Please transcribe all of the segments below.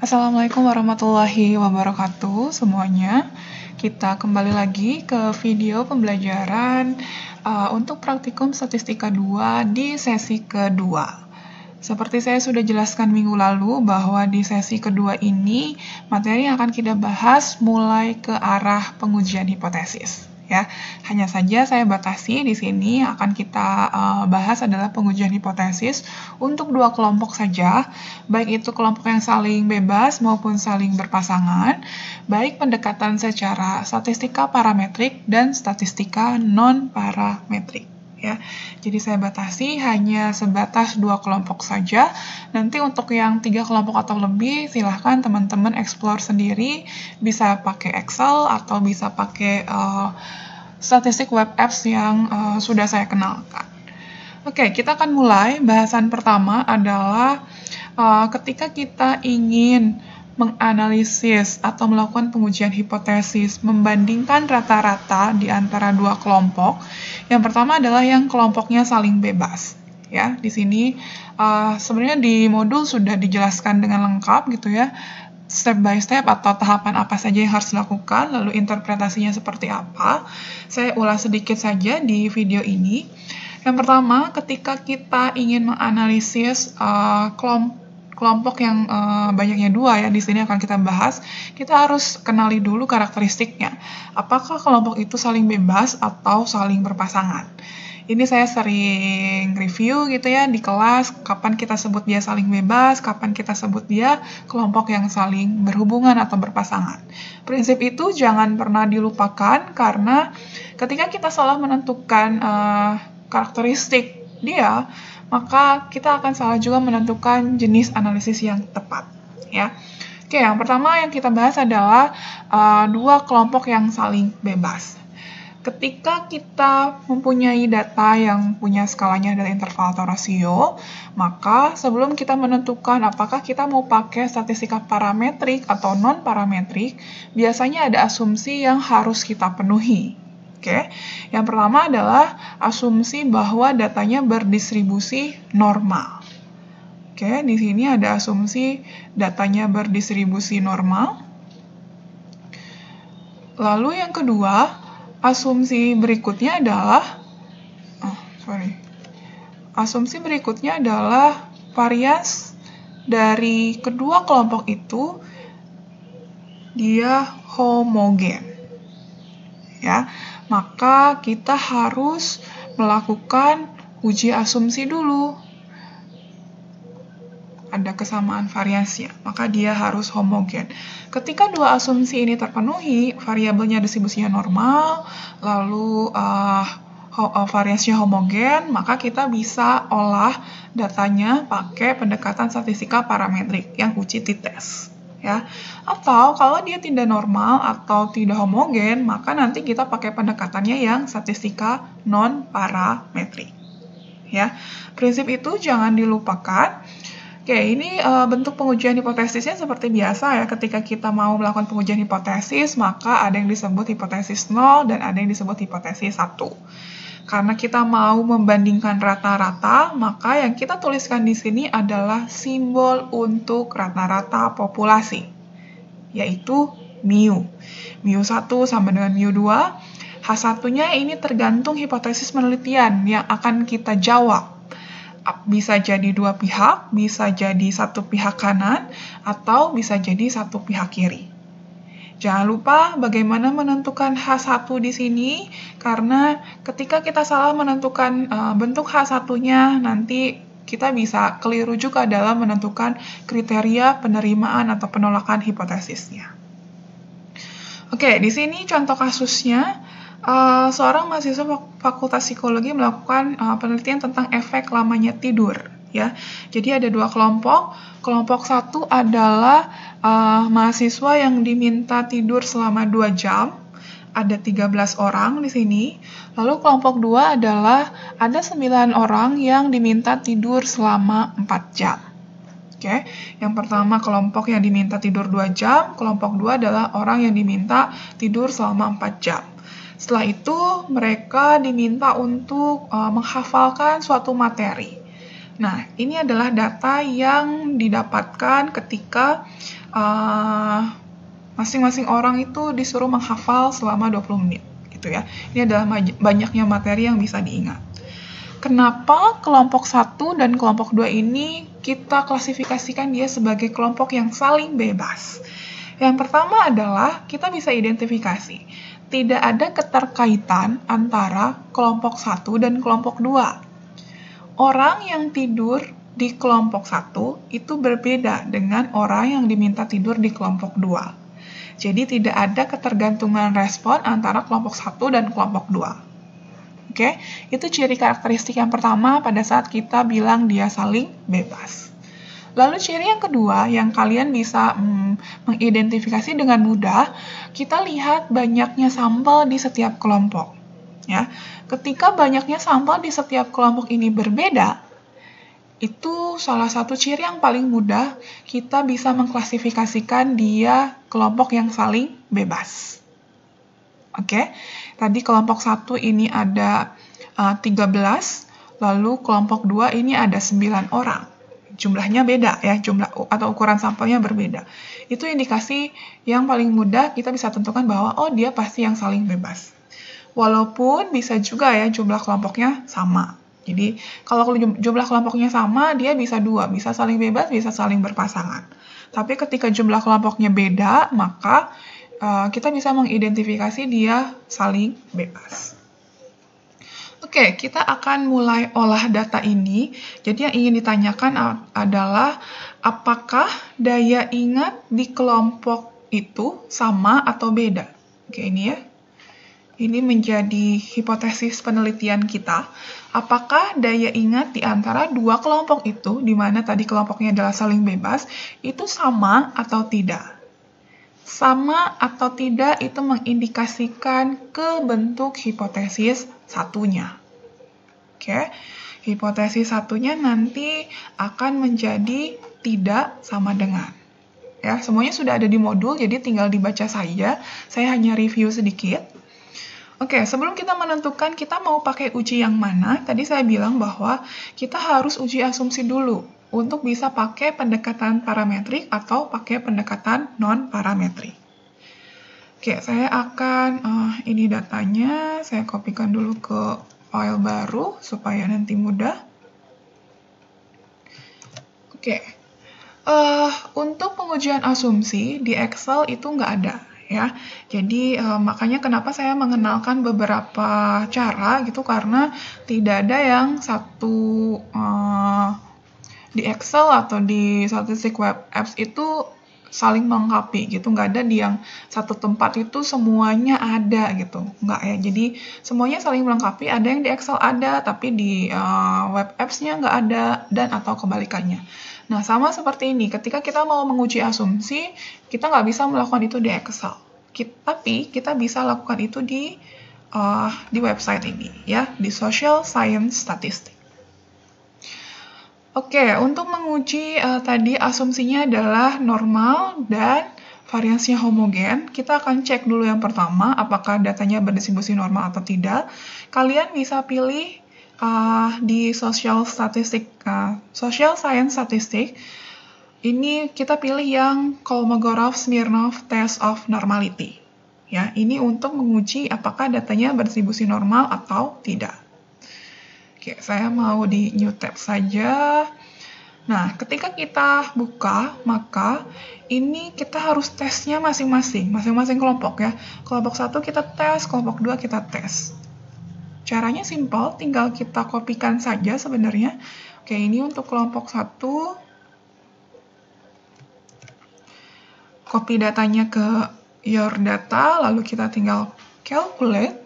Assalamualaikum warahmatullahi wabarakatuh semuanya. Kita kembali lagi ke video pembelajaran untuk praktikum statistika 2 di sesi kedua. Seperti saya sudah jelaskan minggu lalu bahwa di sesi kedua ini materi yang akan kita bahas mulai ke arah pengujian hipotesis. Ya, hanya saja saya batasi di sini akan kita bahas adalah pengujian hipotesis untuk dua kelompok saja, baik itu kelompok yang saling bebas maupun saling berpasangan, baik pendekatan secara statistika parametrik dan statistika non-parametrik. Ya, jadi saya batasi hanya sebatas dua kelompok saja. Nanti untuk yang 3 kelompok atau lebih, silahkan teman-teman explore sendiri, bisa pakai Excel atau bisa pakai statistik web apps yang sudah saya kenalkan. Oke, kita akan mulai. Bahasan pertama adalah ketika kita ingin menganalisis atau melakukan pengujian hipotesis, membandingkan rata-rata di antara dua kelompok. Yang pertama adalah yang kelompoknya saling bebas. Ya, di sini sebenarnya di modul sudah dijelaskan dengan lengkap gitu ya, step by step atau tahapan apa saja yang harus dilakukan, lalu interpretasinya seperti apa. Saya ulas sedikit saja di video ini. Yang pertama, ketika kita ingin menganalisis kelompok yang banyaknya dua ya, di sini akan kita bahas, kita harus kenali dulu karakteristiknya. Apakah kelompok itu saling bebas atau saling berpasangan? Ini saya sering review gitu ya di kelas, kapan kita sebut dia saling bebas, kapan kita sebut dia kelompok yang saling berhubungan atau berpasangan. Prinsip itu jangan pernah dilupakan karena ketika kita salah menentukan karakteristik dia, maka kita akan salah juga menentukan jenis analisis yang tepat. Ya. Oke, yang pertama yang kita bahas adalah dua kelompok yang saling bebas. Ketika kita mempunyai data yang punya skalanya adalah interval atau rasio, maka sebelum kita menentukan apakah kita mau pakai statistika parametrik atau non-parametrik, biasanya ada asumsi yang harus kita penuhi. Oke, yang pertama adalah asumsi bahwa datanya berdistribusi normal. Oke, di sini ada asumsi datanya berdistribusi normal. Lalu yang kedua, asumsi berikutnya adalah varians dari kedua kelompok itu dia homogen. Ya, maka kita harus melakukan uji asumsi dulu. Ada kesamaan variasinya, maka dia harus homogen. Ketika dua asumsi ini terpenuhi, variabelnya distribusinya normal, lalu variasinya homogen, maka kita bisa olah datanya pakai pendekatan statistika parametrik yang uji t-test. Ya. Atau kalau dia tidak normal atau tidak homogen, maka nanti kita pakai pendekatannya yang statistika non-parametrik. Ya. Prinsip itu jangan dilupakan. Oke, ini bentuk pengujian hipotesisnya seperti biasa ya. Ketika kita mau melakukan pengujian hipotesis, maka ada yang disebut hipotesis 0 dan ada yang disebut hipotesis 1. Karena kita mau membandingkan rata-rata, maka yang kita tuliskan di sini adalah simbol untuk rata-rata populasi, yaitu mu. Mu1 sama dengan mu2. H1-nya ini tergantung hipotesis penelitian yang akan kita jawab. Bisa jadi dua pihak, bisa jadi satu pihak kanan, atau bisa jadi satu pihak kiri. Jangan lupa bagaimana menentukan H1 di sini, karena ketika kita salah menentukan bentuk H1-nya, nanti kita bisa keliru juga dalam menentukan kriteria penerimaan atau penolakan hipotesisnya. Oke, di sini contoh kasusnya. Seorang mahasiswa Fakultas Psikologi melakukan penelitian tentang efek lamanya tidur. Ya, jadi ada dua kelompok. Kelompok satu adalah mahasiswa yang diminta tidur selama 2 jam. Ada 13 orang di sini. Lalu kelompok 2 adalah ada 9 orang yang diminta tidur selama 4 jam. Oke, yang pertama kelompok yang diminta tidur 2 jam, kelompok 2 adalah orang yang diminta tidur selama 4 jam. Setelah itu, mereka diminta untuk menghafalkan suatu materi. Nah, ini adalah data yang didapatkan ketika masing-masing orang itu disuruh menghafal selama 20 menit gitu ya. Ini adalah banyaknya materi yang bisa diingat. Kenapa kelompok 1 dan kelompok 2 ini kita klasifikasikan dia sebagai kelompok yang saling bebas? Yang pertama adalah kita bisa identifikasi, tidak ada keterkaitan antara kelompok 1 dan kelompok 2. Orang yang tidur di kelompok 1 itu berbeda dengan orang yang diminta tidur di kelompok 2. Jadi tidak ada ketergantungan respon antara kelompok 1 dan kelompok 2. Oke, itu ciri karakteristik yang pertama pada saat kita bilang dia saling bebas. Lalu ciri yang kedua yang kalian bisa mengidentifikasi dengan mudah, kita lihat banyaknya sampel di setiap kelompok. Ya, ketika banyaknya sampel di setiap kelompok ini berbeda, itu salah satu ciri yang paling mudah kita bisa mengklasifikasikan dia kelompok yang saling bebas. Oke, tadi kelompok 1 ini ada 13, lalu kelompok 2 ini ada 9 orang. Jumlahnya beda ya, jumlah atau ukuran sampelnya berbeda. Itu indikasi yang paling mudah kita bisa tentukan bahwa oh dia pasti yang saling bebas. Walaupun bisa juga ya jumlah kelompoknya sama. Jadi kalau jumlah kelompoknya sama, dia bisa dua, bisa saling bebas, bisa saling berpasangan. Tapi ketika jumlah kelompoknya beda, maka kita bisa mengidentifikasi dia saling bebas. Oke, kita akan mulai olah data ini. Jadi yang ingin ditanyakan adalah apakah daya ingat di kelompok itu sama atau beda? Oke, ini ya. Ini menjadi hipotesis penelitian kita. Apakah daya ingat di antara dua kelompok itu, di mana tadi kelompoknya adalah saling bebas, itu sama atau tidak? Sama atau tidak itu mengindikasikan ke bentuk hipotesis satunya. Oke, hipotesis satunya nanti akan menjadi tidak sama dengan. Ya, semuanya sudah ada di modul, jadi tinggal dibaca saja. Saya hanya review sedikit. Oke, sebelum kita menentukan kita mau pakai uji yang mana, tadi saya bilang bahwa kita harus uji asumsi dulu untuk bisa pakai pendekatan parametrik atau pakai pendekatan non-parametrik. Oke, saya akan, ini datanya, saya kopikan dulu ke file baru supaya nanti mudah. Oke, untuk pengujian asumsi di Excel itu nggak ada. Ya, jadi makanya kenapa saya mengenalkan beberapa cara gitu, karena tidak ada yang satu di Excel atau di statistik web apps itu saling melengkapi gitu, nggak ada di yang satu tempat itu semuanya ada gitu, nggak ya. Jadi semuanya saling melengkapi, ada yang di Excel ada tapi di web apps-nya nggak ada, dan atau kebalikannya. Nah, sama seperti ini, ketika kita mau menguji asumsi, kita nggak bisa melakukan itu di Excel. Tapi kita bisa lakukan itu di website ini, ya, di Social Science Statistics. Oke, untuk menguji tadi asumsinya adalah normal dan variansinya homogen. Kita akan cek dulu yang pertama, apakah datanya berdistribusi normal atau tidak. Kalian bisa pilih di Social Science Statistics. Ini kita pilih yang Kolmogorov-Smirnov Test of Normality. Ya, ini untuk menguji apakah datanya berdistribusi normal atau tidak. Oke, saya mau di New Tab saja. Nah, ketika kita buka, maka ini kita harus tesnya masing-masing kelompok ya. Kelompok 1 kita tes, kelompok 2 kita tes. Caranya simpel, tinggal kita kopikan saja sebenarnya. Oke, ini untuk kelompok 1. Copy datanya ke your data, lalu kita tinggal calculate.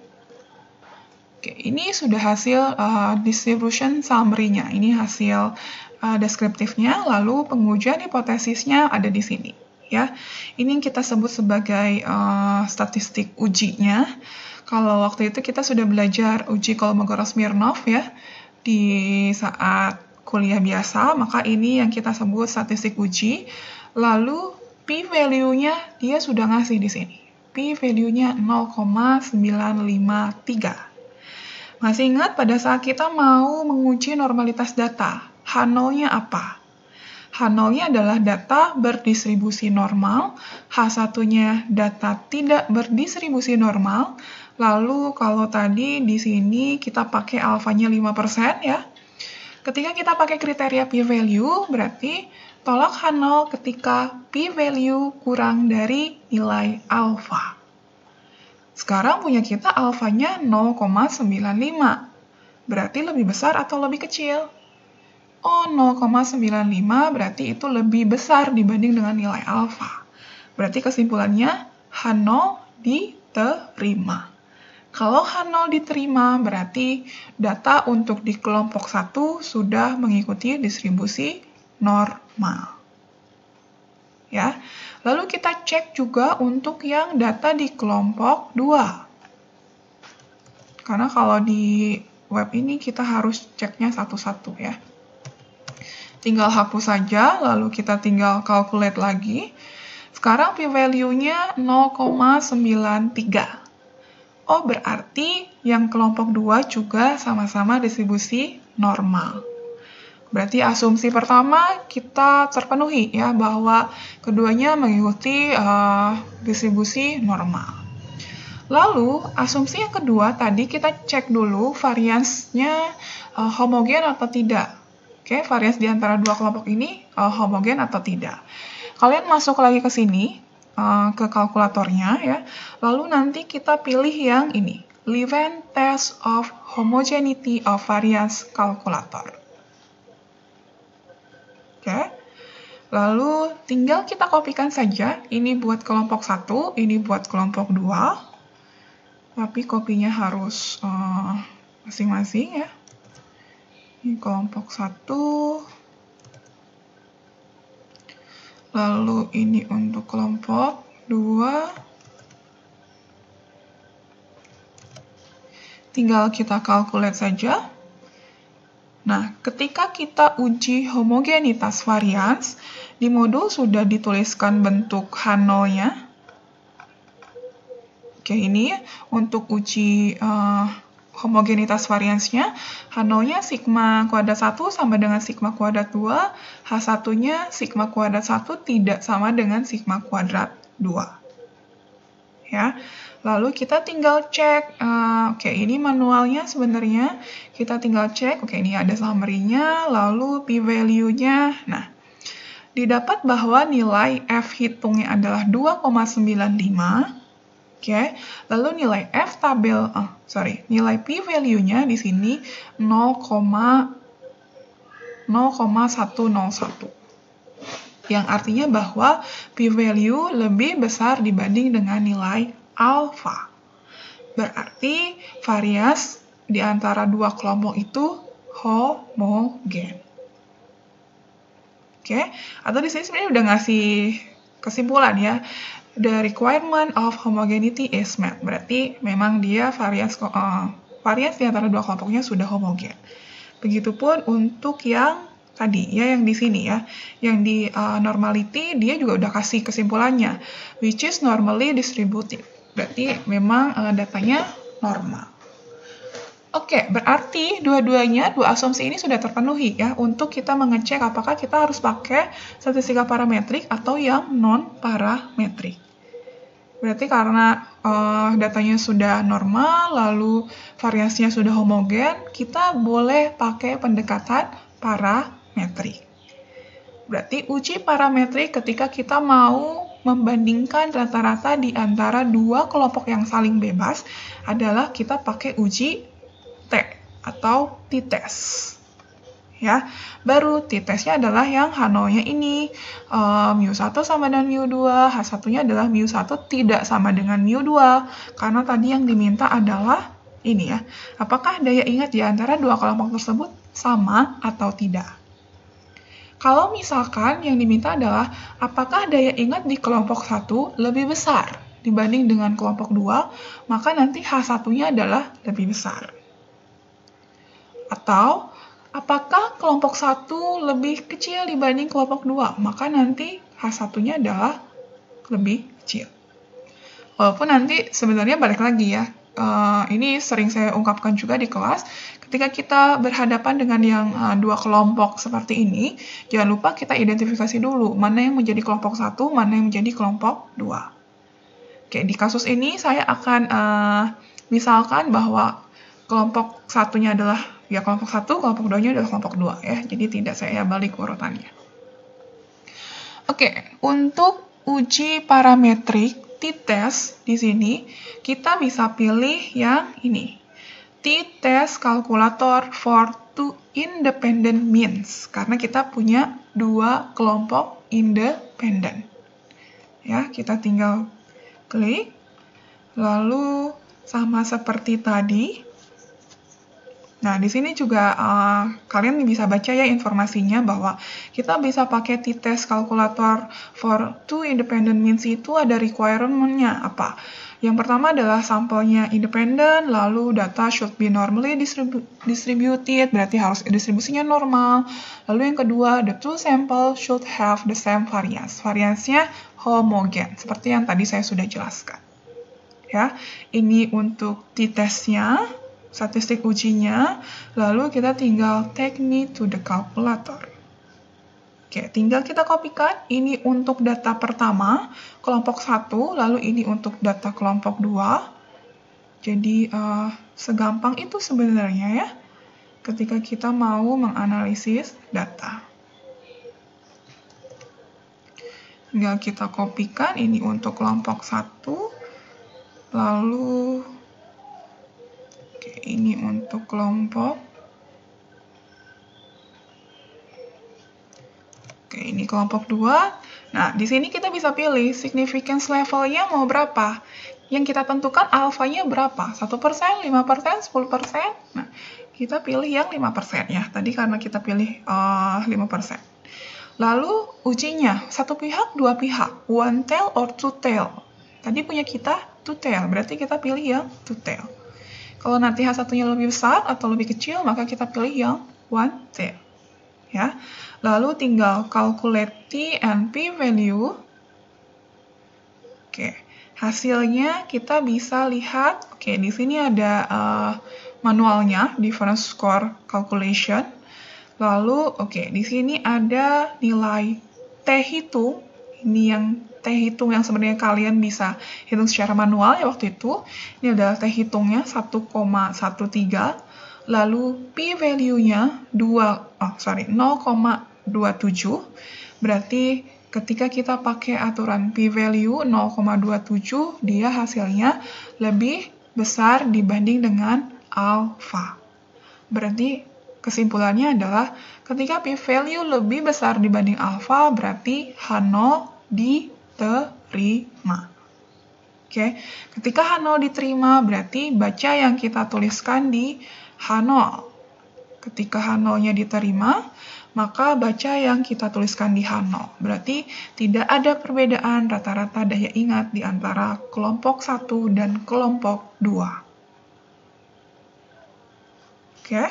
Oke, ini sudah hasil distribution summary-nya. Ini hasil deskriptifnya, lalu pengujian hipotesisnya ada di sini. Ya, ini yang kita sebut sebagai statistik ujinya. Kalau waktu itu kita sudah belajar uji Kolmogorov-Smirnov ya, di saat kuliah biasa, maka ini yang kita sebut statistik uji. Lalu p-value-nya dia sudah ngasih di sini. P-value-nya 0,953. Masih ingat pada saat kita mau menguji normalitas data, H0-nya apa? H0-nya adalah data berdistribusi normal, H1-nya data tidak berdistribusi normal. Lalu kalau tadi di sini kita pakai alfanya 5% ya. Ketika kita pakai kriteria p-value, berarti tolak H0 ketika p-value kurang dari nilai alfa. Sekarang punya kita alfanya 0,95. Berarti lebih besar atau lebih kecil? Oh, 0,95 berarti itu lebih besar dibanding dengan nilai alfa. Berarti kesimpulannya H0 diterima. Kalau H0 diterima, berarti data untuk di kelompok 1 sudah mengikuti distribusi normal. Ya. Lalu kita cek juga untuk yang data di kelompok 2. Karena kalau di web ini kita harus ceknya satu-satu ya. Tinggal hapus saja, lalu kita tinggal calculate lagi. Sekarang p-value-nya 0,93. Oh, berarti yang kelompok 2 juga sama-sama distribusi normal. Berarti asumsi pertama kita terpenuhi ya, bahwa keduanya mengikuti distribusi normal. Lalu, asumsi yang kedua tadi kita cek dulu variansnya homogen atau tidak. Oke, varians di antara dua kelompok ini homogen atau tidak. Kalian masuk lagi ke sini, ke kalkulatornya ya. Lalu nanti kita pilih yang ini, Levene Test of Homogeneity of Variance Calculator. Oke. Lalu tinggal kita kopikan saja, ini buat kelompok 1, ini buat kelompok 2. Tapi kopinya harus masing-masing ya. Ini kelompok 1. Lalu ini untuk kelompok 2. Tinggal kita calculate saja. Nah, ketika kita uji homogenitas varians, di modul sudah dituliskan bentuk H0-nya. Oke, ini untuk uji homogenitas variansnya, H0-nya sigma kuadrat 1 sama dengan sigma kuadrat 2, H1-nya sigma kuadrat 1 tidak sama dengan sigma kuadrat 2. Ya. Lalu kita tinggal cek, oke ini manualnya sebenarnya, kita tinggal cek, oke ini ada summary-nya, lalu p-value-nya, nah, didapat bahwa nilai F hitungnya adalah 2,95, Oke, lalu nilai nilai p-value-nya di sini 0,101. Yang artinya bahwa p-value lebih besar dibanding dengan nilai alfa. Berarti varians di antara dua kelompok itu homogen. Oke, atau di sini sebenarnya udah ngasih kesimpulan ya. The requirement of homogeneity is met. Berarti memang dia varians di antara dua kelompoknya sudah homogen. Begitupun untuk yang tadi ya, yang di sini ya, yang di normality dia juga udah kasih kesimpulannya, which is normally distributive. Berarti memang datanya normal. Oke, berarti dua asumsi ini sudah terpenuhi ya untuk kita mengecek apakah kita harus pakai statistika parametrik atau yang non-parametrik. Berarti karena datanya sudah normal, lalu variasinya sudah homogen, kita boleh pakai pendekatan parametrik. Berarti uji parametrik ketika kita mau membandingkan rata-rata di antara dua kelompok yang saling bebas adalah kita pakai uji T atau t-test. Ya, baru t-testnya adalah yang H0-nya ini, mu1 sama dengan mu2, H1-nya adalah mu1 tidak sama dengan mu2, karena tadi yang diminta adalah ini ya, apakah daya ingat di antara dua kelompok tersebut sama atau tidak. Kalau misalkan yang diminta adalah apakah daya ingat di kelompok 1 lebih besar dibanding dengan kelompok 2, maka nanti H1-nya adalah lebih besar. Atau, apakah kelompok 1 lebih kecil dibanding kelompok 2? Maka nanti H1-nya adalah lebih kecil. Walaupun nanti sebenarnya balik lagi ya, ini sering saya ungkapkan juga di kelas, ketika kita berhadapan dengan yang dua kelompok seperti ini, jangan lupa kita identifikasi dulu mana yang menjadi kelompok 1, mana yang menjadi kelompok 2. Oke, di kasus ini saya akan misalkan bahwa kelompok satunya adalah ya kelompok 1, kelompok 2-nya adalah kelompok 2 ya. Jadi tidak saya balik urutannya. Oke, untuk uji parametrik t-test di sini kita bisa pilih yang ini. T-test calculator for two independent means karena kita punya dua kelompok independen. Ya, kita tinggal klik, lalu sama seperti tadi. Nah, di sini juga kalian bisa baca ya informasinya bahwa kita bisa pakai t-test calculator for two independent means itu ada requirement-nya apa? Yang pertama adalah sampelnya independen, lalu data should be normally distributed, berarti harus distribusinya normal. Lalu yang kedua, the two sample should have the same variance. Variansnya homogen, seperti yang tadi saya sudah jelaskan. Ya, ini untuk t-testnya, statistik ujinya, lalu kita tinggal take me to the calculator. Oke, tinggal kita kopikan, ini untuk data pertama, kelompok 1, lalu ini untuk data kelompok 2. Jadi, segampang itu sebenarnya ya, ketika kita mau menganalisis data. Tinggal kita kopikan, ini untuk kelompok 1, lalu ini untuk kelompok. Oke, ini kelompok 2. Nah, di sini kita bisa pilih significance levelnya mau berapa. Yang kita tentukan alfanya berapa? 1%, 5%, 10%. Nah, kita pilih yang 5% ya. Tadi karena kita pilih 5%. Lalu ujinya, satu pihak, dua pihak. One tail or two tail. Tadi punya kita two tail, berarti kita pilih yang two tail. Kalau nanti satunya lebih besar atau lebih kecil, maka kita pilih yang one tail. Ya. Lalu tinggal calculate T and P value. Oke, hasilnya kita bisa lihat. Oke, di sini ada manualnya, difference score calculation. Lalu, oke, di sini ada nilai T hitung. Ini yang T hitung yang sebenarnya kalian bisa hitung secara manual ya waktu itu. Ini adalah T hitungnya 1,13. Lalu P value-nya 0,27. Berarti ketika kita pakai aturan P value 0,27, dia hasilnya lebih besar dibanding dengan alfa. Berarti kesimpulannya adalah ketika P value lebih besar dibanding alfa, berarti H0 diterima. Oke, ketika H0 diterima, berarti baca yang kita tuliskan di H0. Ketika H0-nya diterima, maka baca yang kita tuliskan di H0. Berarti tidak ada perbedaan rata-rata daya ingat di antara kelompok 1 dan kelompok 2. Oke,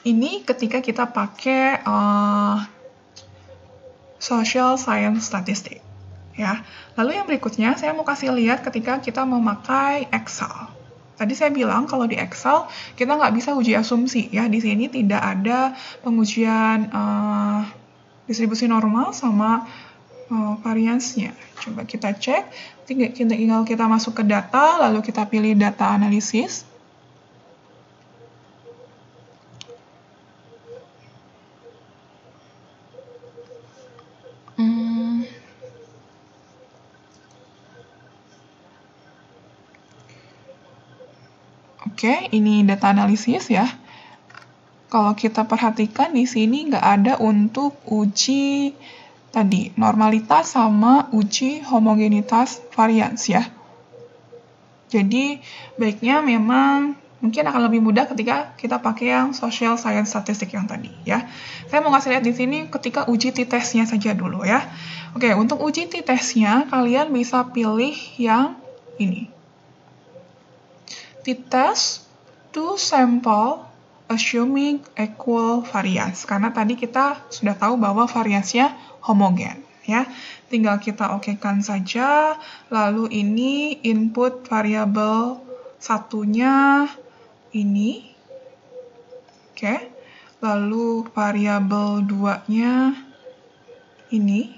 ini ketika kita pakai social science statistik. Ya. Lalu yang berikutnya, saya mau kasih lihat ketika kita memakai Excel. Tadi saya bilang kalau di Excel kita nggak bisa uji asumsi ya. Di sini tidak ada pengujian distribusi normal sama variansnya. Coba kita cek. Tinggal kita masuk ke data, lalu kita pilih data analisis. Oke, ini data analisis ya. Kalau kita perhatikan di sini nggak ada untuk uji tadi normalitas sama uji homogenitas varians ya. Jadi baiknya memang mungkin akan lebih mudah ketika kita pakai yang social science statistik yang tadi ya. Saya mau kasih lihat di sini ketika uji t-testnya saja dulu ya. Oke, untuk uji t-testnya kalian bisa pilih yang ini. T-test two sample assuming equal variance. Karena tadi kita sudah tahu bahwa variansnya homogen. Ya, tinggal kita okekan saja. Lalu ini input variable satunya ini. Oke. Lalu variabel 2-nya ini.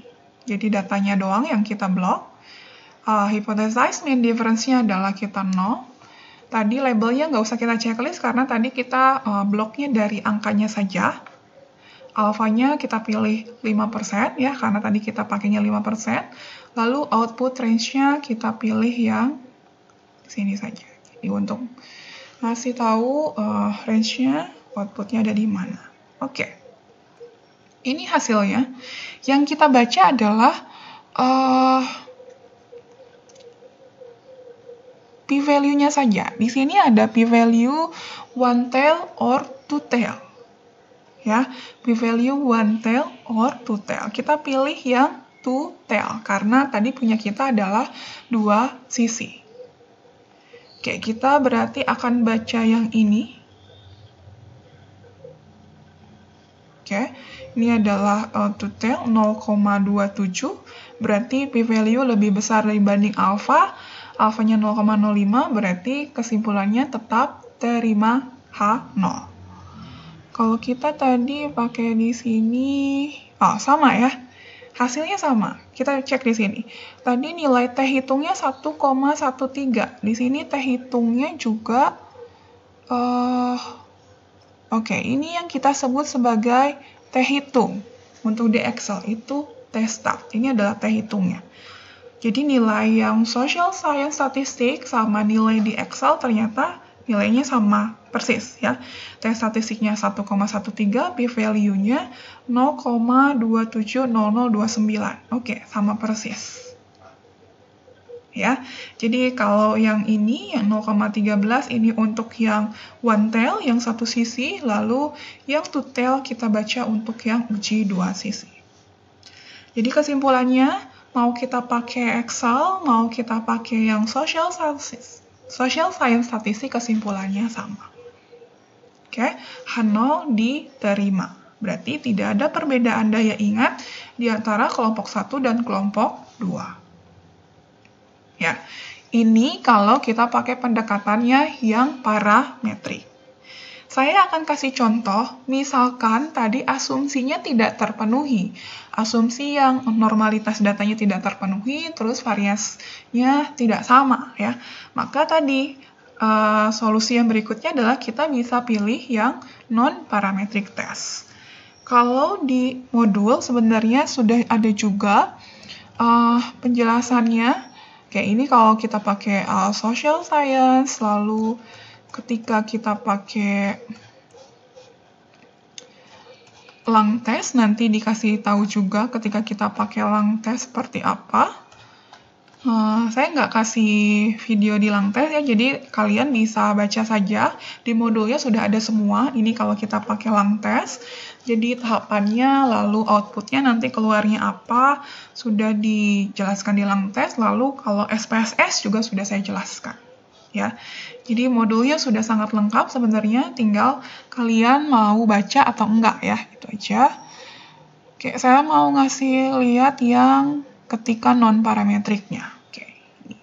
Jadi datanya doang yang kita blok. Hypothesize mean difference-nya adalah kita 0. Tadi labelnya nggak usah kita checklist karena tadi kita bloknya dari angkanya saja. Alfanya kita pilih 5% ya, karena tadi kita pakainya 5%. Lalu output range-nya kita pilih yang sini saja. Jadi untuk ngasih tahu range-nya, output-nya ada di mana. Oke. Ini hasilnya. Yang kita baca adalah p-value-nya saja. Di sini ada p-value one tail or two tail. Ya, p-value one tail or two tail. Kita pilih yang two tail karena tadi punya kita adalah dua sisi. Oke, kita berarti akan baca yang ini. Oke, ini adalah two tail 0,27. Berarti p-value lebih besar dibanding alpha. Alfanya 0,05, berarti kesimpulannya tetap terima H0. Kalau kita tadi pakai di sini, sama ya. Hasilnya sama. Kita cek di sini. Tadi nilai T hitungnya 1,13. Di sini T hitungnya juga, oke, ini yang kita sebut sebagai T hitung. Untuk di Excel itu T start. Ini adalah T hitungnya. Jadi nilai yang social science statistik sama nilai di Excel ternyata nilainya sama persis ya. T statistiknya 1,13, p-value-nya 0,270029. Oke, sama persis. Ya. Jadi kalau yang ini yang 0,13 ini untuk yang one tail yang satu sisi, lalu yang two tail kita baca untuk yang uji dua sisi. Jadi kesimpulannya, mau kita pakai Excel, mau kita pakai yang social science statistik, kesimpulannya sama. Oke, H0 diterima. Berarti tidak ada perbedaan daya ingat di antara kelompok 1 dan kelompok 2. Ya, ini kalau kita pakai pendekatannya yang parametrik. Saya akan kasih contoh, misalkan tadi asumsinya tidak terpenuhi. Asumsi yang normalitas datanya tidak terpenuhi, terus variasinya tidak sama, ya. Maka tadi solusi yang berikutnya adalah kita bisa pilih yang non-parametric test. Kalau di modul sebenarnya sudah ada juga penjelasannya. Kayak ini kalau kita pakai social science, lalu ketika kita pakai lung test, nanti dikasih tahu juga ketika kita pakai lung test seperti apa. Saya nggak kasih video di lung test ya, jadi kalian bisa baca saja. Di modulnya sudah ada semua, ini kalau kita pakai lung test. Jadi tahapannya, lalu outputnya nanti keluarnya apa, sudah dijelaskan di lung test, lalu kalau SPSS juga sudah saya jelaskan. Ya, jadi modulnya sudah sangat lengkap sebenarnya, tinggal kalian mau baca atau enggak ya, itu aja. Oke, saya mau ngasih lihat yang ketika non-parametriknya. Oke, ini.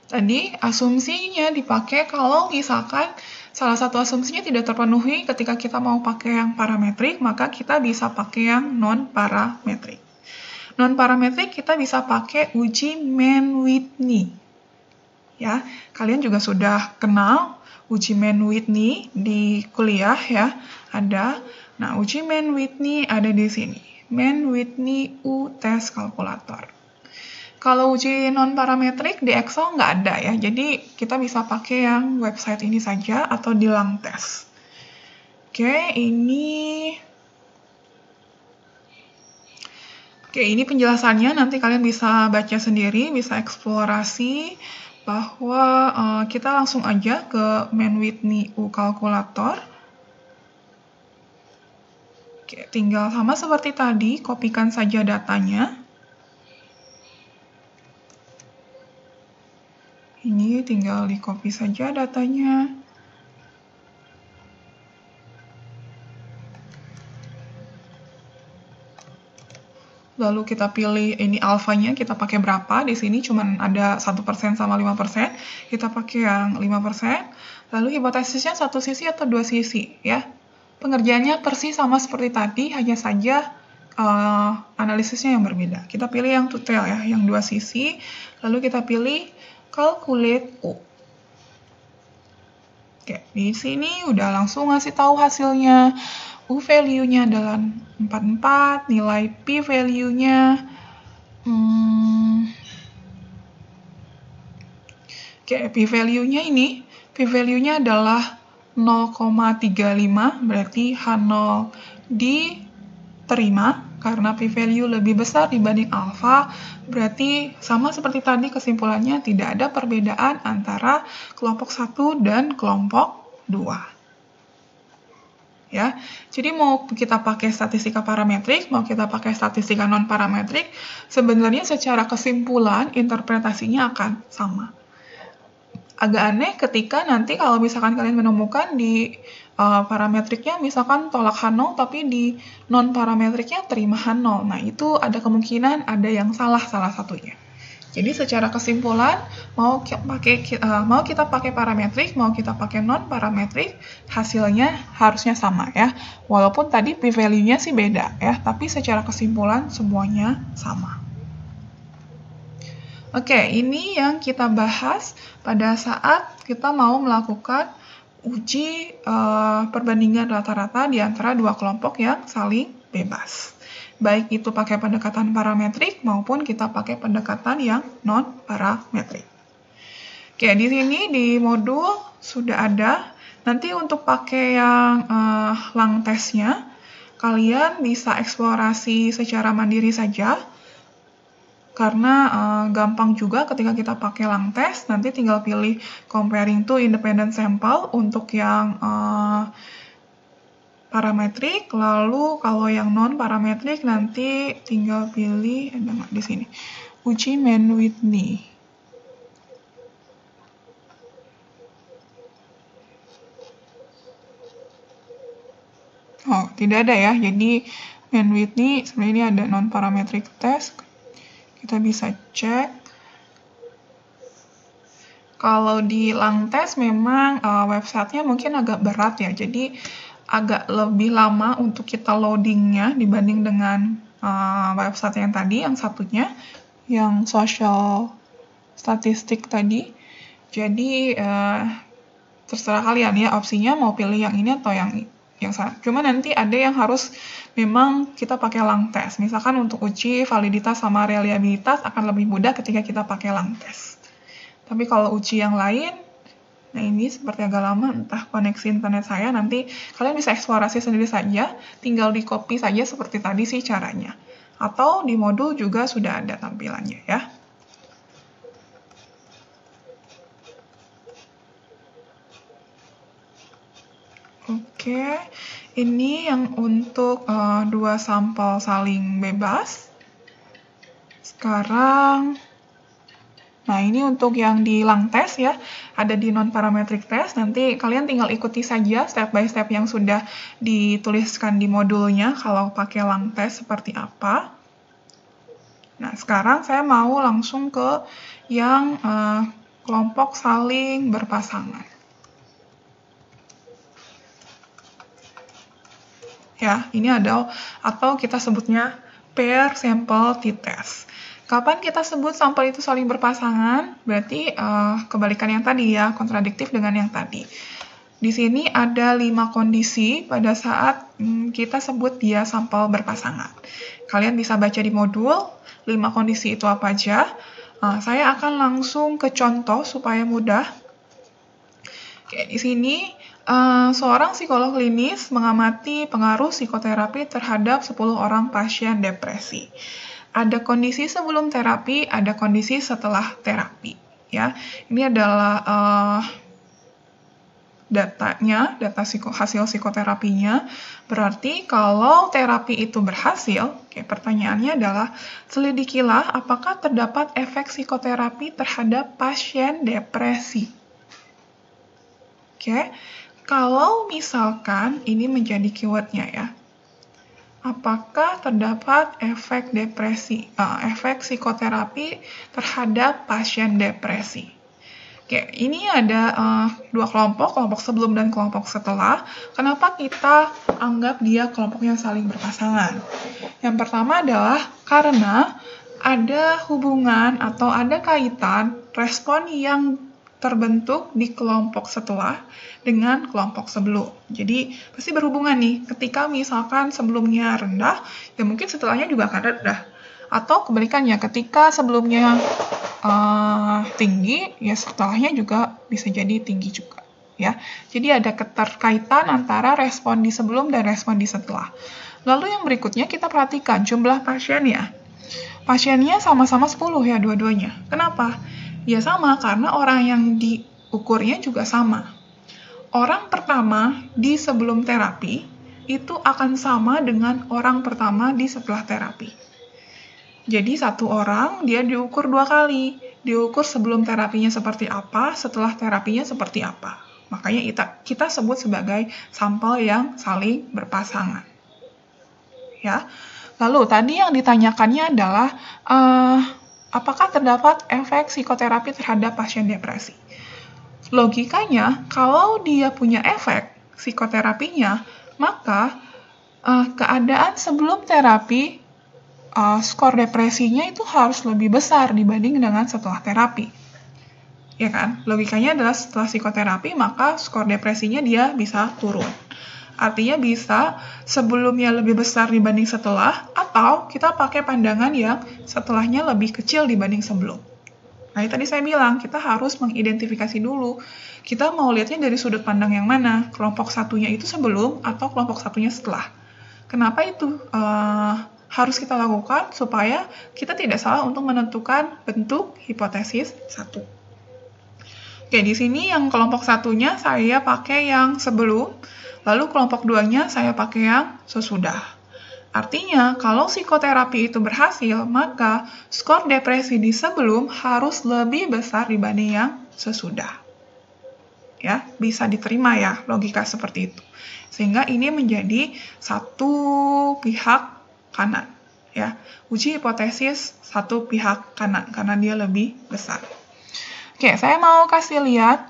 Tadi asumsinya dipakai kalau misalkan salah satu asumsinya tidak terpenuhi ketika kita mau pakai yang parametrik, maka kita bisa pakai yang non-parametrik. Non-parametrik kita bisa pakai uji Mann-Whitney. Ya, kalian juga sudah kenal uji Mann-Whitney di kuliah ya, ada. Nah, uji Mann-Whitney ada di sini. Mann-Whitney U test kalkulator. Kalau uji non-parametrik di Excel nggak ada ya, jadi kita bisa pakai yang website ini saja atau di lung test. Oke, ini penjelasannya, nanti kalian bisa baca sendiri, bisa eksplorasi, bahwa kita langsung aja ke Mann-Whitney U kalkulator. Oke, tinggal sama seperti tadi, kopikan saja datanya. Ini tinggal di-copy saja datanya. lalu kita pilih ini alfanya, kita pakai berapa, di sini cuma ada 1% sama 5%, kita pakai yang 5%, lalu hipotesisnya satu sisi atau dua sisi, ya. Pengerjaannya persis sama seperti tadi, hanya saja analisisnya yang berbeda. Kita pilih yang tutel ya, yang dua sisi, lalu kita pilih calculate U. Oke, di sini udah langsung ngasih tahu hasilnya. U value-nya adalah 44, nilai P value-nya P value-nya ini, P value-nya adalah 0,35, berarti H0 diterima karena P value lebih besar dibanding alfa, berarti sama seperti tadi kesimpulannya tidak ada perbedaan antara kelompok 1 dan kelompok 2. Ya, jadi mau kita pakai statistika parametrik, mau kita pakai statistika non-parametrik, sebenarnya secara kesimpulan interpretasinya akan sama. Agak aneh ketika nanti kalau misalkan kalian menemukan di parametriknya misalkan tolak H0, tapi di non-parametriknya terima H0. Nah, itu ada kemungkinan ada yang salah satunya. Jadi secara kesimpulan, mau kita pakai parametrik, mau kita pakai non-parametrik, hasilnya harusnya sama ya. Walaupun tadi p-value-nya sih beda ya, tapi secara kesimpulan semuanya sama. Oke, ini yang kita bahas pada saat kita mau melakukan uji perbandingan rata-rata di antara dua kelompok yang saling bebas. Baik itu pakai pendekatan parametrik maupun kita pakai pendekatan yang non-parametrik. Oke, di sini di modul sudah ada. Nanti untuk pakai yang lang testnya, kalian bisa eksplorasi secara mandiri saja. Karena gampang juga ketika kita pakai lang test, nanti tinggal pilih comparing to independent sample untuk yang parametrik, lalu kalau yang non-parametrik nanti tinggal pilih, di sini, uji Mann-Whitney. Oh, tidak ada ya, jadi Mann-Whitney sebenarnya ini ada non-parametric test. Kita bisa cek. Kalau di lang test memang websitenya mungkin agak berat ya, jadi agak lebih lama untuk kita loadingnya dibanding dengan website yang tadi, yang satunya, yang social statistik tadi. Jadi terserah kalian ya opsinya mau pilih yang ini atau yang sana. Cuma nanti ada yang harus memang kita pakai lang test. Misalkan untuk uji validitas sama reliabilitas akan lebih mudah ketika kita pakai lang test. Tapi kalau uji yang lain, nah ini seperti agak lama, entah koneksi internet saya, nanti kalian bisa eksplorasi sendiri saja, tinggal di copy saja seperti tadi sih caranya. Atau di modul juga sudah ada tampilannya ya. Oke, ini yang untuk dua sampel saling bebas. Sekarang, nah ini untuk yang di lang test ya, ada di non-parametric test, nanti kalian tinggal ikuti saja step by step yang sudah dituliskan di modulnya kalau pakai lang test seperti apa. Nah sekarang saya mau langsung ke yang kelompok saling berpasangan. Ya, ini ada, atau kita sebutnya pair sample t-test. Kapan kita sebut sampel itu saling berpasangan? Berarti kebalikan yang tadi ya, kontradiktif dengan yang tadi. Di sini ada 5 kondisi pada saat kita sebut dia sampel berpasangan. Kalian bisa baca di modul, 5 kondisi itu apa aja. Saya akan langsung ke contoh supaya mudah. Oke, di sini seorang psikolog klinis mengamati pengaruh psikoterapi terhadap 10 orang pasien depresi. Ada kondisi sebelum terapi, ada kondisi setelah terapi. Ya, ini adalah hasil psikoterapinya. Berarti kalau terapi itu berhasil, pertanyaannya adalah selidikilah apakah terdapat efek psikoterapi terhadap pasien depresi. Kalau misalkan ini menjadi keywordnya ya. apakah terdapat efek efek psikoterapi terhadap pasien depresi? Oke, ini ada dua kelompok sebelum dan kelompok setelah. Kenapa kita anggap dia kelompok yang saling berpasangan? Yang pertama adalah karena ada hubungan atau ada kaitan respon yang terbentuk di kelompok setelah dengan kelompok sebelum. Jadi, pasti berhubungan nih. Ketika misalkan sebelumnya rendah, ya mungkin setelahnya juga akan rendah. Atau kebalikannya, ketika sebelumnya tinggi, ya setelahnya juga bisa jadi tinggi juga. Ya, jadi ada keterkaitan antara respon di sebelum dan respon di setelah. Lalu yang berikutnya kita perhatikan jumlah pasiennya. Pasiennya sama-sama 10 ya dua-duanya. Kenapa? Ya sama, karena orang yang diukurnya juga sama. Orang pertama di sebelum terapi itu akan sama dengan orang pertama di setelah terapi. Jadi satu orang dia diukur 2 kali. Diukur sebelum terapinya seperti apa, setelah terapinya seperti apa. Makanya kita sebut sebagai sampel yang saling berpasangan. Ya. Lalu tadi yang ditanyakannya adalah apakah terdapat efek psikoterapi terhadap pasien depresi? Logikanya, kalau dia punya efek psikoterapinya, maka keadaan sebelum terapi, skor depresinya itu harus lebih besar dibanding dengan setelah terapi. Ya kan? Logikanya adalah setelah psikoterapi, maka skor depresinya dia bisa turun. Artinya bisa sebelumnya lebih besar dibanding setelah, atau kita pakai pandangan yang setelahnya lebih kecil dibanding sebelum. Nah, tadi saya bilang, kita harus mengidentifikasi dulu. Kita mau lihatnya dari sudut pandang yang mana, kelompok satunya itu sebelum atau kelompok satunya setelah. Kenapa itu harus kita lakukan? Supaya kita tidak salah untuk menentukan bentuk hipotesis satu. Oke, di sini yang kelompok satunya saya pakai yang sebelum, lalu kelompok duanya saya pakai yang sesudah. Artinya, kalau psikoterapi itu berhasil, maka skor depresi di sebelum harus lebih besar dibanding yang sesudah. Ya, bisa diterima ya logika seperti itu. Sehingga ini menjadi satu pihak kanan. Ya, uji hipotesis satu pihak kanan karena dia lebih besar. Oke, saya mau kasih lihat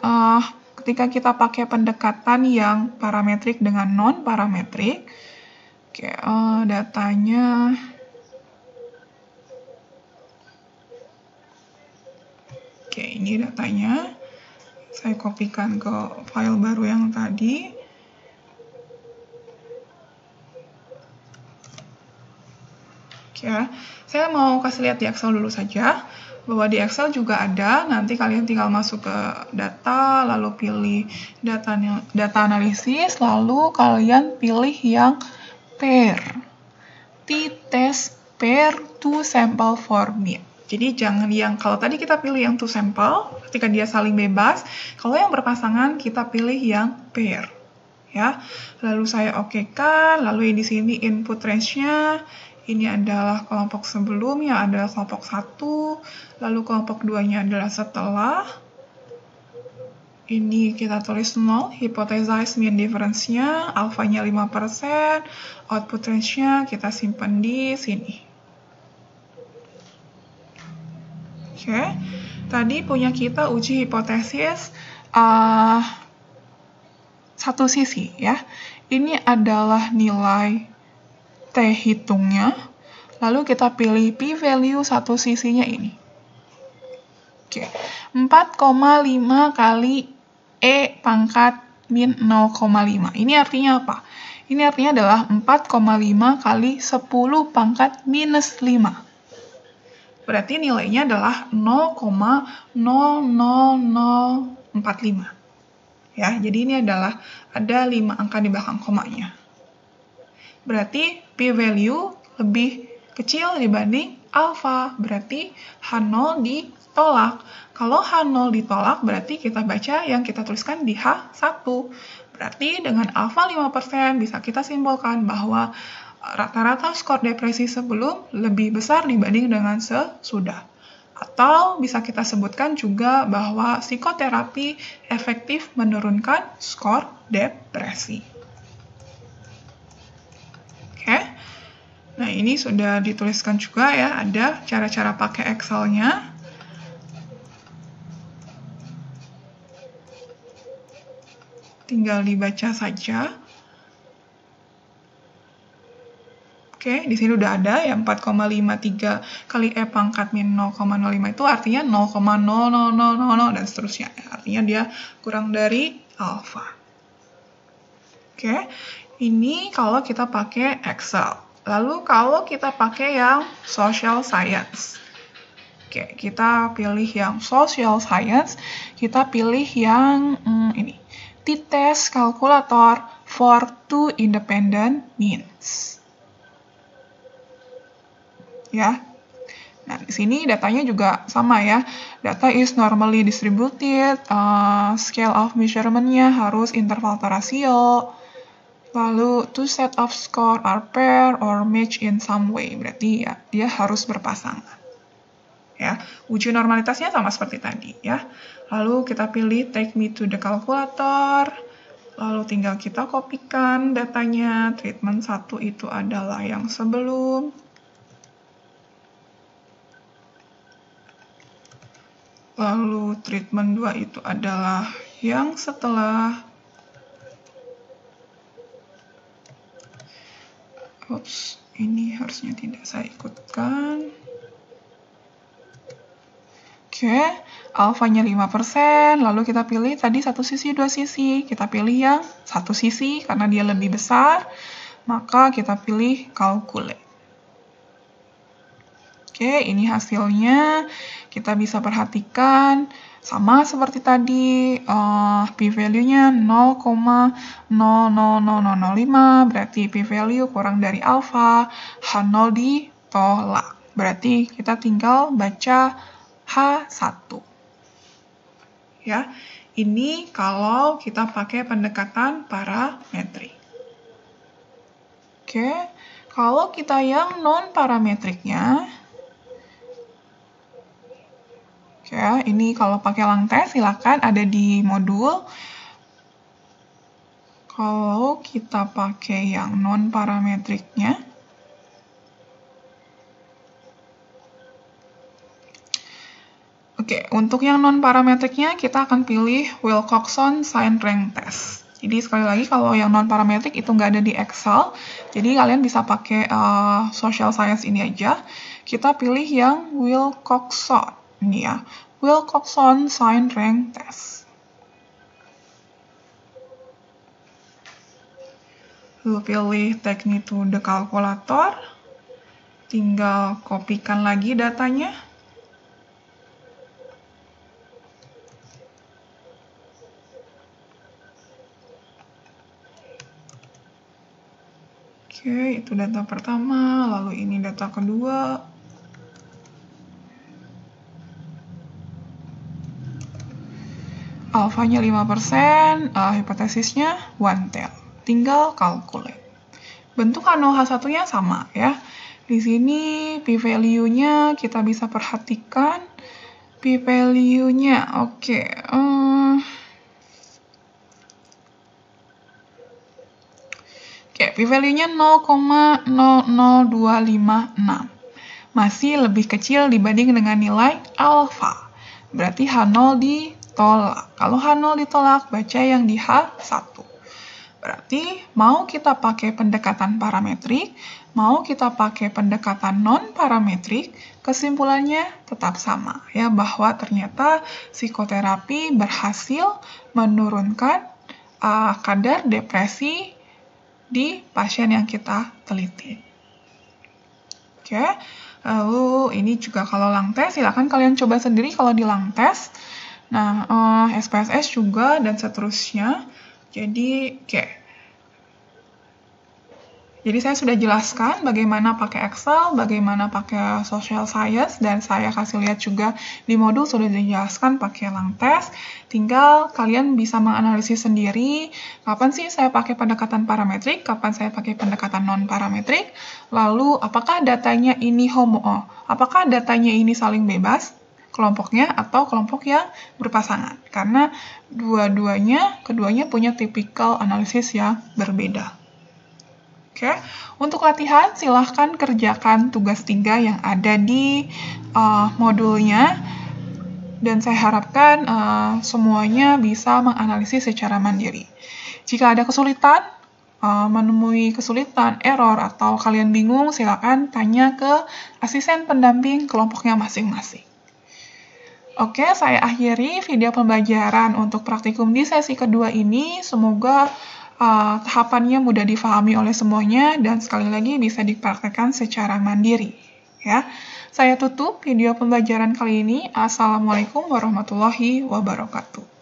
ketika kita pakai pendekatan yang parametrik dengan non-parametrik. Oke, datanya. Oke, ini datanya. Saya kopikan ke file baru yang tadi. Oke, saya mau kasih lihat di Excel dulu saja. Bahwa di Excel juga ada, nanti kalian tinggal masuk ke data, lalu pilih data analisis, lalu kalian pilih yang pair. T-test pair to sample format. Jadi jangan yang, kalau tadi kita pilih yang to sample, ketika dia saling bebas, kalau yang berpasangan kita pilih yang pair. Ya, lalu saya okekan, lalu di sini input range-nya, ini adalah kelompok sebelum, yang adalah kelompok 1, lalu kelompok 2-nya adalah setelah. Ini kita tulis 0, hypothesize mean difference-nya, alpha-nya 5%, output range-nya kita simpan di sini. Oke, tadi punya kita uji hipotesis satu sisi ya. Ini adalah nilai T hitungnya, lalu kita pilih p-value satu sisinya ini. Oke, 4,5 kali E pangkat min 0,5. Ini artinya apa? Ini artinya adalah 4,5 kali 10 pangkat minus 5. Berarti nilainya adalah 0,00045. Ya, jadi ini adalah ada 5 angka di belakang komanya. Berarti p-value lebih kecil dibanding alfa, berarti H0 ditolak. Kalau H0 ditolak, berarti kita baca yang kita tuliskan di H1. Berarti dengan alfa 5% bisa kita simpulkan bahwa rata-rata skor depresi sebelum lebih besar dibanding dengan sesudah. Atau bisa kita sebutkan juga bahwa psikoterapi efektif menurunkan skor depresi. Oke, Nah, ini sudah dituliskan juga ya, ada cara-cara pakai Excel-nya. Tinggal dibaca saja. Oke, di sini udah ada ya 4,53 kali E pangkat min 0,05 itu artinya 0,00000 dan seterusnya. Artinya dia kurang dari alfa. Oke, ini kalau kita pakai Excel. Lalu kalau kita pakai yang social science. Oke, kita pilih yang social science. Kita pilih yang ini. T-test calculator for two independent means. Ya. Nah, di sini datanya juga sama ya. Data is normally distributed, scale of measurement-nya harus interval ratio. Lalu, two set of score are pair or match in some way. Berarti ya, dia harus berpasangan. Ya, uji normalitasnya sama seperti tadi ya. Lalu kita pilih take me to the calculator. Lalu tinggal kita kopikan datanya. Treatment 1 itu adalah yang sebelum. Lalu treatment 2 itu adalah yang setelah. Oops, ini harusnya tidak saya ikutkan. Oke, alfanya 5%, lalu kita pilih tadi satu sisi, dua sisi. Kita pilih yang satu sisi karena dia lebih besar, maka kita pilih calculate. Oke, ini hasilnya. Kita bisa perhatikan sama seperti tadi, p-value-nya 0,00005, berarti p-value kurang dari alfa, H0 ditolak. Berarti kita tinggal baca H1. Ya, ini kalau kita pakai pendekatan parametrik. Oke, kalau kita yang non-parametriknya, ya, ini kalau pakai Langtest silakan ada di modul. Kalau kita pakai yang non-parametriknya, oke, untuk yang non-parametriknya kita akan pilih Wilcoxon Sign Rank Test. Jadi sekali lagi kalau yang non-parametrik itu nggak ada di Excel, jadi kalian bisa pakai social science ini aja. Kita pilih yang Wilcoxon. Ini ya, Wilcoxon Sign Rank Test. Lalu pilih take me to the calculator. Tinggal kopikan lagi datanya. Oke, itu data pertama, lalu ini data kedua. Alfanya 5%, hipotesisnya one tail. Tinggal calculate. Bentuk H1-nya sama ya. Di sini p-value-nya kita bisa perhatikan. P-value-nya, oke. P-value-nya 0,00256. Masih lebih kecil dibanding dengan nilai alfa. Berarti H0 ditolak. Kalau H0 ditolak, baca yang di H1. Berarti mau kita pakai pendekatan parametrik, mau kita pakai pendekatan non-parametrik, kesimpulannya tetap sama ya, bahwa ternyata psikoterapi berhasil menurunkan kadar depresi di pasien yang kita teliti. Oke, lalu ini juga kalau Langtest, silakan kalian coba sendiri kalau di Langtest. Nah, SPSS juga dan seterusnya. Jadi, Jadi saya sudah jelaskan bagaimana pakai Excel, bagaimana pakai social science, dan saya kasih lihat juga di modul sudah dijelaskan pakai Langtest. Tinggal kalian bisa menganalisis sendiri, kapan sih saya pakai pendekatan parametrik, kapan saya pakai pendekatan non-parametrik, lalu apakah datanya ini apakah datanya ini saling bebas, kelompoknya, atau kelompok yang berpasangan. Karena keduanya punya tipikal analisis yang berbeda. Oke, untuk latihan silahkan kerjakan tugas 3 yang ada di modulnya, dan saya harapkan semuanya bisa menganalisis secara mandiri. Jika ada kesulitan, menemui kesulitan, error, atau kalian bingung, silakan tanya ke asisten pendamping kelompoknya masing-masing. Oke, saya akhiri video pembelajaran untuk praktikum di sesi kedua ini. Semoga tahapannya mudah difahami oleh semuanya dan sekali lagi bisa dipraktekkan secara mandiri. Ya, saya tutup video pembelajaran kali ini. Assalamualaikum warahmatullahi wabarakatuh.